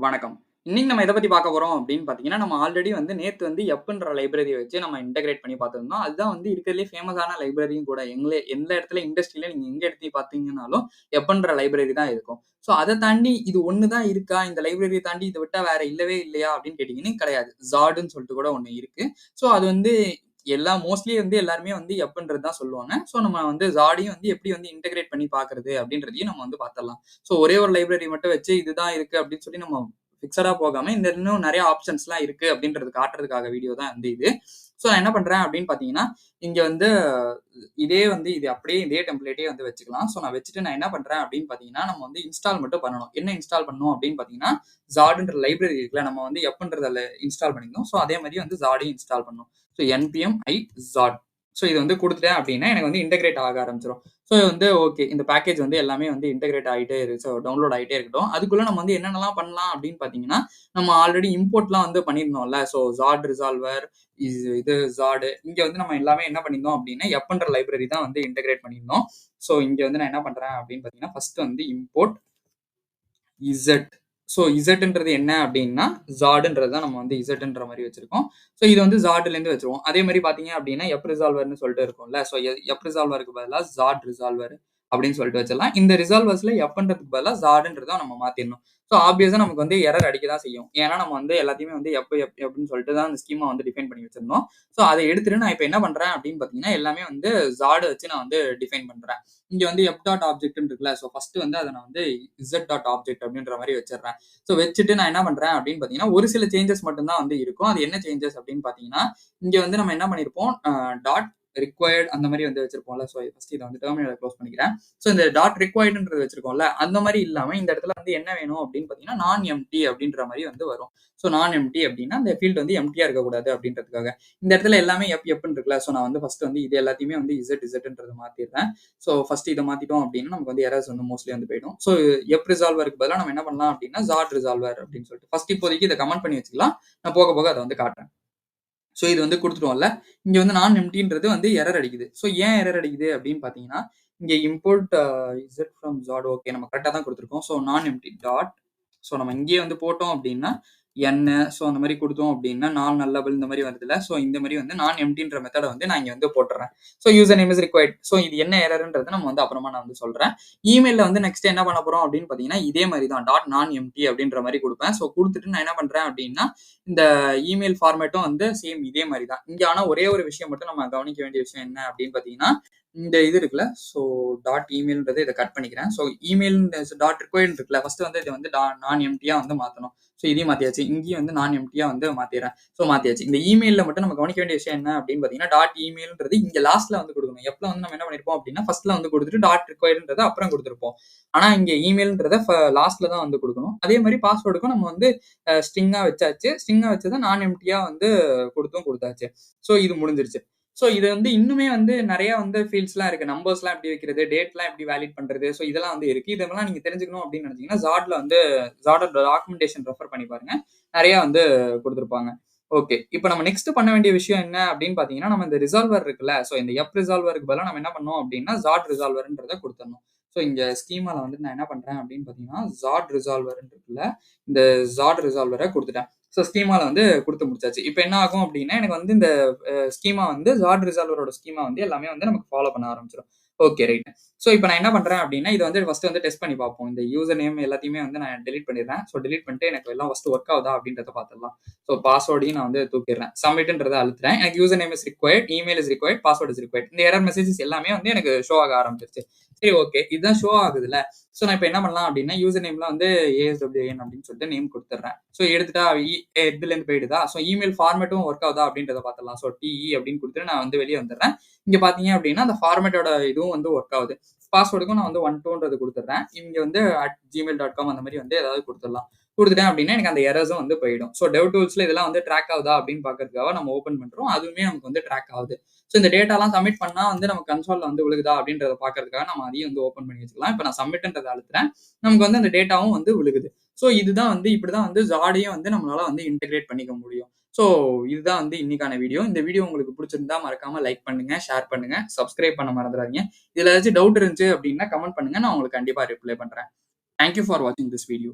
வணக்கம். இன்னைக்கு நம்ம எத பத்தி பார்க்க போறோம் அப்படின்னு பார்த்தீங்கன்னா, நம்ம ஆல்ரெடி வந்து நேத்து வந்து எப்ன்ற லைப்ரரிய வச்சு நம்ம இன்டகிரேட் பண்ணி பார்த்திருந்தோம். அதுதான் வந்து இருக்கிறதுலயே ஃபேமஸான லைப்ரரியும் கூட. எந்த இடத்துல இண்டஸ்ட்ரியில நீங்க எங்க எடுத்து பார்த்தீங்கன்னாலும், எப்ன்ற லைப்ரரி தான் இருக்கும். ஸோ அத தாண்டி இது ஒண்ணு தான் இருக்கா? இந்த லைப்ரரிய தாண்டி இத விட்டா வேற இல்லவே இல்லையா? அப்படின்னு கேட்டீங்கன்னா கிடையாது. Zodன்னு சொல்லிட்டு கூட ஒண்ணு இருக்கு. ஸோ அது வந்து மோஸ்ட்லி வந்து எல்லாருமே வந்து எப்ன்றது தான் சொல்லுவாங்க. ஸோ நம்ம வந்து Zodயும் வந்து எப்படி வந்து இன்டகிரேட் பண்ணி பார்க்கிறது அப்படின்றதையும் நம்ம வந்து பார்த்துடலாம். ஸோ ஒரே ஒரு லைப்ரரி மட்டும் வச்சு இதுதான் இருக்கு அப்படின்னு சொல்லி நம்ம ஃபிக்ஸடா போகாம, இந்த இன்னும் நெறைய ஆப்ஷன்ஸ்லாம் இருக்கு அப்படின்றது காட்டுறதுக்காக வீடியோ தான் வந்து இது. ஸோ நான் என்ன பண்றேன் அப்படின்னு பார்த்தீங்கன்னா, இங்க வந்து இது அப்படியே இதே டெம்ப்ளேட்டே வந்து வச்சுக்கலாம். ஸோ நான் வச்சுட்டு நான் என்ன பண்றேன் அப்படின்னு பார்த்தீங்கன்னா, நம்ம வந்து இன்ஸ்டால் மட்டும் பண்ணணும். என்ன இன்ஸ்டால் பண்ணணும் அப்படின்னு பார்த்தீங்கன்னா, Zodன்ற லைப்ரரி இருக்குல்ல, நம்ம வந்து எப்ன்றத இன்ஸ்டால் பண்ணியிருந்தோம். ஸோ அதே மாரி வந்து Zodயும் இன்ஸ்டால் பண்ணணும். So npm i Zod. So இது வந்து குடுத்துட்டேன் அப்படின்னா, எனக்கு வந்து இன்டகிரேட் ஆக ஆரம்பிச்சுரும். ஸோ வந்து ஓகே. இந்த பேக்கேஜ் வந்து எல்லாமே வந்து இன்டகிரேட் ஆயிட்டே இருக்கு. ஸோ டவுன்லோட் ஆயிட்டே இருக்கட்டும். அதுக்குள்ள நம்ம வந்து என்னென்னலாம் பண்ணலாம் அப்படின்னு பார்த்தீங்கன்னா, நம்ம ஆல்ரெடி இம்போர்ட்லாம் வந்து பண்ணியிருந்தோம்ல. ஸோ Zod ரிசால்வர், இது Zod. இங்க வந்து நம்ம எல்லாமே என்ன பண்ணியிருந்தோம் அப்படின்னா, எப்ன்ற லைப்ரரி தான் வந்து இன்டகிரேட் பண்ணியிருந்தோம். ஸோ இங்க வந்து நான் என்ன பண்றேன் அப்படின்னு பார்த்தீங்கன்னா, ஃபர்ஸ்ட் வந்து இம்போர்ட் Z. ஸோ Zன்றது என்ன அப்படின்னா, Zodன்றது தான் நம்ம வந்து Zன்ற மாரி வச்சிருக்கோம். ஸோ இது வந்து Zodலேருந்து வச்சுருவோம். அதே மாரி பார்த்தீங்க அப்படின்னா, எப் ரிசால்வர்ன்னு சொல்லிட்டு இருக்கும்ல. ஸோ எப் ரிசால்வருக்கு பதிலா Zod ரிசால்வர் அப்படின்னு சொல்லிட்டு வச்சிடலாம். இந்த ரிசால்வர்ஸ்ல எப்ன்றதுக்கு பதிலா Zodன்றத நம்ம மாத்திரணும். ஸோ ஆப்வியஸா நமக்கு வந்து எரர் அடிக்க தான் செய்யும். ஏன்னா நம்ம வந்து எல்லாத்தையுமே வந்து எப்ன்னு சொல்லிட்டு தான் அந்த ஸ்கீமா வந்து டிஃபைன் பண்ணி வச்சிருந்தோம். ஸோ அத எடுத்துட்டு நான் இப்ப என்ன பண்றேன் அப்படின்னு பார்த்தீங்கன்னா, எல்லாமே வந்து Zod வச்சு நான் வந்து டிஃபைன் பண்றேன். இங்க வந்து எப் டாட் ஆப்ஜெக்ட்ன்னு இருக்குல்ல. ஸோ ஃபர்ஸ்ட் வந்து அத நான் வந்து z டாட் ஆப்ஜெக்ட் அப்படின்ற மாரி வச்சிடுறேன். ஸோ வச்சுட்டு நான் என்ன பண்றேன் அப்படின்னு பார்த்தீங்கன்னா, ஒரு சில சேஞ்சஸ் மட்டும் தான் வந்து இருக்கும். அது என்ன சேஞ்சஸ் அப்படின்னு பார்த்தீங்கன்னா, இங்க வந்து நம்ம என்ன பண்ணியிருப்போம், டாட் ரிக்வயர்ட் அந்த மாரி வந்து வச்சிருப்போம்ல. ஸோ ஃபர்ஸ்ட் இத வந்து டெர்மினல க்ளோஸ் பண்ணிக்கிறேன். ஸோ இந்த டாட் ரிக்வயர்ட்ன்றது வச்சிருக்கோம்ல, அந்த மாரி இல்லாம இந்த இடத்துல வந்து என்ன வேணும் அப்படின்னு பார்த்தீங்கன்னா, நான் எம்ப்டி அப்படின்ற மாரி வந்து வரும். ஸோ நான் எம்ப்டி அப்படின்னா, இந்த ஃபீல்ட் வந்து எம்ப்டியா இருக்கக்கூடாது அப்படின்றதுக்காக. இந்த இடத்துல எல்லாமே எப்ன்னு இருக்குல்ல. ஸோ நான் வந்து ஃபர்ஸ்ட் வந்து இது எல்லாத்தையுமே வந்து இசட்ன்றத மாத்திடுறேன். ஸோ ஃபர்ஸ்ட் இத மாத்திட்டோம் அப்படின்னா, நமக்கு வந்து எரர்ஸ் வந்து மோஸ்ட்லி வந்து போயிடும். ஸோ எப் ரிசால்வருக்கு பதிலா நம்ம என்ன பண்ணலாம் அப்படின்னா, Zod ரிசால்வர் அப்படின்னு சொல்லிட்டு ஃபர்ஸ்ட் இப்போதைக்கு இத கமெண்ட் பண்ணி வச்சுக்கலாம். நான் போக போக அத வந்து காட்டுறேன். ஸோ இது வந்து குடுத்துட்டோம்ல. இங்க வந்து நான் எம்ப்டின்றது வந்து எரர் அடிக்குது. ஸோ ஏன் எரர் அடிக்குது அப்படின்னு பார்த்தீங்கன்னா, இங்க import z from Zod. Okay, நம்ம கரெக்ட்டா தான் குடுத்துருக்கோம். ஸோ நான் எம்ப்டி டாட். ஸோ நம்ம இங்கேயே வந்து போட்டோம் அப்படின்னா, ஸோ அந்த மாரி குடுத்தோம் அப்படின்னா, நல்லபிள் இந்த மாரி வருதுல்ல. ஸோ இந்த மாரி வந்து நான் எம்ப்டின்ற மெத்தட வந்து நான் இங்க வந்து போட்டுறேன். So user name is required. So இது என்ன எரர்ன்றத நம்ம வந்து அப்புறமா நான் வந்து சொல்றேன். இமெயில்ல வந்து நெக்ஸ்ட் என்ன பண்ண போறோம் அப்படின்னு பார்த்தீங்கன்னா, இதே மாரி தான் டாட் நான் எம்ப்டி அப்படின்ற மாரி குடுப்பேன். ஸோ குடுத்துட்டு நான் என்ன பண்றேன் அப்படின்னா, இந்த இமெயில் ஃபார்மேட்டும் வந்து சேம் இதே மாரி தான். இங்க ஆனா ஒரே ஒரு விஷயம் மட்டும் நம்ம கவனிக்க வேண்டிய விஷயம் என்ன அப்படின்னு பார்த்தீங்கன்னா, இந்த இது இருக்குல்ல. ஸோ டாட் இமெயில்ன்றத இத கட் பண்ணிக்கிறேன். ஸோ இமெயில் டாட் ரிக்வயர்ட் இருக்குல்ல. ஃபர்ஸ்ட் வந்து இத வந்து நான் எம்ப்டியா வந்து மாத்தணும். ஸோ இதையும் மாத்தியாச்சு. இங்கேயும் வந்து நான் எம்ப்டியா வந்து மாத்திடுறேன். ஸோ மாத்தியாச்சு. இந்த இமெயில்ல மட்டும் நம்ம கவனிக்க வேண்டிய விஷயம் என்ன அப்படின்னு பார்த்தீங்கன்னா, டாட் இமெயில்ன்றது இங்க லாஸ்ட்ல வந்து குடுக்கணும். எப்ல வந்து நம்ம என்ன பண்ணிருப்போம் அப்படின்னா, ஃபர்ஸ்ட்ல வந்து குடுத்துட்டு டாட் ரிக்வயர்ட்ன்றத அப்புறம் குடுத்திருப்போம். ஆனா இங்க இமெயில்ன்றத லாஸ்ட்ல தான் வந்து குடுக்கணும். அதே மாரி பாஸ்வேர்டுக்கும் நம்ம வந்து ஸ்ட்ரிங்கா வச்சாச்சு. ஸ்ட்ரிங்கா வச்சத நான் எம்ப்டியா வந்து குடுத்தாச்சு. ஸோ இது முடிஞ்சிருச்சு. ஸோ இது வந்து இன்னுமே வந்து நெறைய வந்து ஃபீல்ட்ஸ்லாம் இருக்கு. நம்பர்ஸ்லாம் எப்படி வைக்கிறது, டேட்லாம் எப்படி வேலிட் பண்றது. ஸோ இதெல்லாம் வந்து இருக்கு. இதெல்லாம் நீங்க தெரிஞ்சுக்கணும் அப்படின்னு நினைச்சீங்கன்னா, Zodோட டாக்குமெண்டேஷன் ரெஃபர் பண்ணி பாருங்க. நெறைய வந்து குடுத்திருப்பாங்க. ஓகே. இப்ப நம்ம நெக்ஸ்ட் பண்ண வேண்டிய விஷயம் என்ன அப்படின்னு பார்த்தீங்கன்னா, நம்ம இந்த ரிசால்வர் இருக்குல்ல. ஸோ இந்த எப் ரிசால்வருக்கு பதிலா நம்ம என்ன பண்ணணும் அப்படின்னா, Zod ரிசால்வர்ன்றத குடுத்துறணும். ஸோ இங்க ஸ்கீமால வந்து நான் என்ன பண்றேன் அப்படின்னு பார்த்தீங்கன்னா, Zod ரிசால்வர்ன்னு இருக்குல்ல. இந்த Zod ரிசால்வர குடுத்துட்டேன். ஸோ ஸ்கீமால வந்து குடுத்து முடிச்சாச்சு. இப்ப என்ன ஆகும் அப்படின்னா, எனக்கு வந்து இந்த ஸ்கீமா வந்து Zod ரிசால்வரோட ஸ்கீமா வந்து எல்லாமே வந்து நமக்கு ஃபாலோ பண்ண ஆரம்பிச்சுரும். Okay, right. ஸோ இப்ப நான் என்ன பண்றேன் அப்படின்னா, இத வந்து ஃபர்ஸ்ட் வந்து டெஸ்ட் பண்ணி பார்ப்போம். இந்த யூசர் நேம் எல்லாத்தையுமே வந்து நான் டெலீட் பண்ணிடுறேன். ஸோ டெலீட் பண்ணிட்டு எனக்கு எல்லாம் ஃபர்ஸ்ட் ஒர்க் ஆகுதா அப்படின்றத பார்த்துடலாம். ஸோ பாஸ்வேர்டையும் நான் வந்து தூக்கிடுறேன். சப்மிட்ன்றத அழுத்துறேன். எனக்கு user name is required, email is required, password is required. இந்த எரர் மெசேஜஸ் எல்லாமே வந்து எனக்கு ஷோ ஆக ஆரம்பிச்சிருச்சு. சரி, ஓகே. இதுதான் ஷோ ஆகுதுல்ல. ஸோ நான் இப்ப என்ன பண்ணலாம் அப்படின்னா, யூசர் நேம்ல வந்து ASWN அப்படின்னு சொல்லிட்டு நேம் குடுத்துடுறேன். ஸோ எடுத்துட்டா இதுலேருந்து போயிடுதா? ஸோ இமெயில் ஃபார்மேட்டும் ஒர்க் ஆகுதா அப்படின்றத பார்த்துடலாம். ஸோ TE அப்படின்னு குடுத்துட்டு நான் வந்து வெளிய வந்துடுறேன். இங்க பார்த்தீங்க அப்படின்னா, அந்த ஃபார்மேட்டோட இதுவும் வந்து ஒர்க் ஆகுது. பாஸ்வேர்டுக்கும் நான் வந்து 12ன்றது குடுத்துடுறேன். இங்க வந்து @gmail.com அந்த மாரி வந்து ஏதாவது குடுத்துடலாம். குடுத்துட்டேன் அப்படின்னா, எனக்கு அந்த எரர்ஸும் வந்து போயிடும். ஸோ டெவ் டூல்ஸ்ல இதெல்லாம் வந்து ட்ராக் ஆகுதா அப்படின்னு பார்க்கறதுக்காக நம்ம ஓப்பன் பண்றோம். அதுவுமே நமக்கு வந்து ட்ராக் ஆகுது. ஸோ இந்த டேட்டாலாம் சப்மிட் பண்ணா வந்து நம்ம கன்சோல்ல வந்து விழுகுதா அப்படின்றத பார்க்கறதுக்காக நம்ம அதையும் வந்து ஓப்பன் பண்ணி வச்சுக்கலாம். இப்ப நான் சப்மிட்ன்றத அழுத்துறேன். நமக்கு வந்து அந்த டேட்டாவும் வந்து விழுகுது. ஸோ இதுதான் வந்து இப்படிதான் வந்து Zodயும் வந்து நம்மளால வந்து இன்டகிரேட் பண்ணிக்க முடியும். ஸோ இதுதான் வந்து இன்னைக்கான வீடியோ. இந்த வீடியோ உங்களுக்கு பிடிச்சிருந்தா மறக்காம லைக் பண்ணுங்க, ஷேர் பண்ணுங்க, சப்ஸ்கிரைப் பண்ண மறந்துறாதீங்க. இதுல ஏதாச்சும் டவுட் இருந்துச்சு அப்படின்னா கமெண்ட் பண்ணுங்க. நான் உங்களுக்கு கண்டிப்பா ரிப்ளை பண்றேன். தேங்க் யூ ஃபார் வாட்சிங் திஸ் வீடியோ.